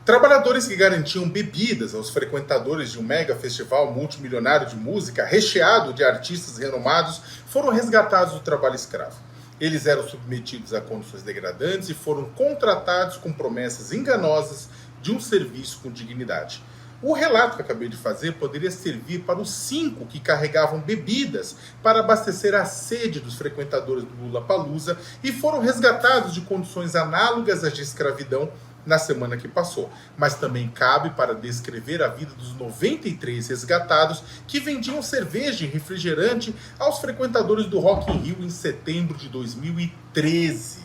Trabalhadores que garantiam bebidas aos frequentadores de um mega festival multimilionário de música, recheado de artistas renomados, foram resgatados do trabalho escravo. Eles eram submetidos a condições degradantes e foram contratados com promessas enganosas de um serviço com dignidade. O relato que acabei de fazer poderia servir para os 5 que carregavam bebidas para abastecer a sede dos frequentadores do Lollapalooza e foram resgatados de condições análogas às de escravidão na semana que passou. Mas também cabe para descrever a vida dos 93 resgatados que vendiam cerveja e refrigerante aos frequentadores do Rock in Rio em setembro de 2013.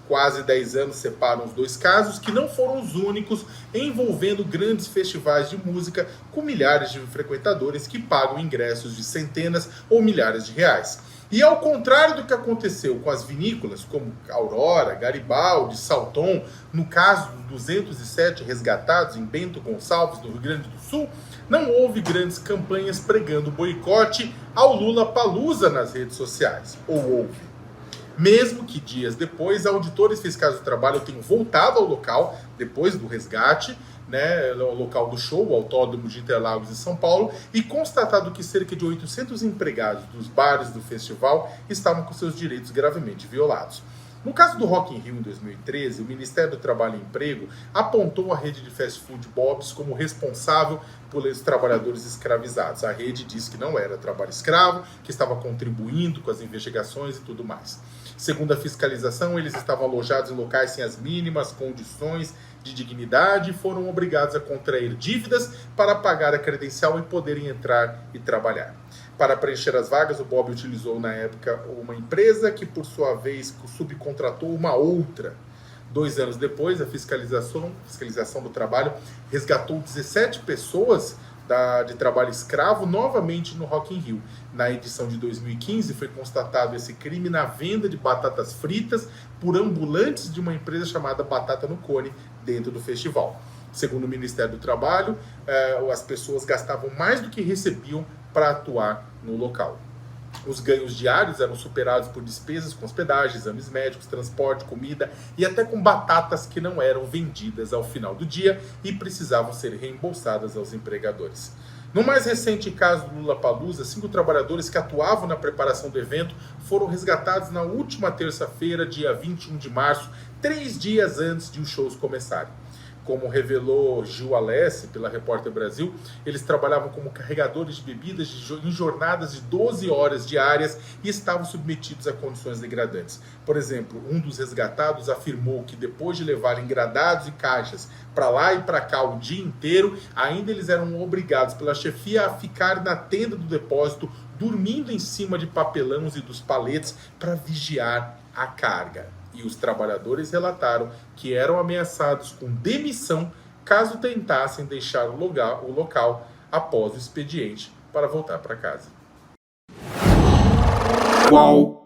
Quase 10 anos separam os dois casos, que não foram os únicos, envolvendo grandes festivais de música com milhares de frequentadores que pagam ingressos de centenas ou milhares de reais. E ao contrário do que aconteceu com as vinícolas, como Aurora, Garibaldi, Salton, no caso dos 207 resgatados em Bento Gonçalves, no Rio Grande do Sul, não houve grandes campanhas pregando boicote ao Lollapalooza nas redes sociais. Ou houve? Mesmo que dias depois, auditores fiscais do trabalho tenham voltado ao local, depois do resgate, ao local do show, o Autódromo de Interlagos de São Paulo, e constatado que cerca de 800 empregados dos bares do festival estavam com seus direitos gravemente violados. No caso do Rock in Rio em 2013, o Ministério do Trabalho e Emprego apontou a rede de fast food Bob's como responsável pelos trabalhadores escravizados. A rede disse que não era trabalho escravo, que estava contribuindo com as investigações e tudo mais. Segundo a fiscalização, eles estavam alojados em locais sem as mínimas condições de dignidade e foram obrigados a contrair dívidas para pagar a credencial e poderem entrar e trabalhar. Para preencher as vagas, o Bob utilizou na época uma empresa que, por sua vez, subcontratou uma outra. 2 anos depois, a fiscalização do trabalho resgatou 17 pessoas de trabalho escravo novamente no Rock in Rio. Na edição de 2015, foi constatado esse crime na venda de batatas fritas por ambulantes de uma empresa chamada Batata no Cone, dentro do festival. Segundo o Ministério do Trabalho, as pessoas gastavam mais do que recebiam para atuar no local. Os ganhos diários eram superados por despesas com hospedagem, exames médicos, transporte, comida e até com batatas que não eram vendidas ao final do dia e precisavam ser reembolsadas aos empregadores. No mais recente caso do Lollapalooza, 5 trabalhadores que atuavam na preparação do evento foram resgatados na última terça-feira, dia 21 de março, 3 dias antes de os shows começarem. Como revelou Gil Alessi, pela Repórter Brasil, eles trabalhavam como carregadores de bebidas em jornadas de 12 horas diárias e estavam submetidos a condições degradantes. Por exemplo, um dos resgatados afirmou que depois de levarem engradados e caixas para lá e para cá o dia inteiro, ainda eles eram obrigados pela chefia a ficar na tenda do depósito, dormindo em cima de papelões e dos paletes para vigiar a carga. E os trabalhadores relataram que eram ameaçados com demissão caso tentassem deixar o local após o expediente para voltar para casa. Qual?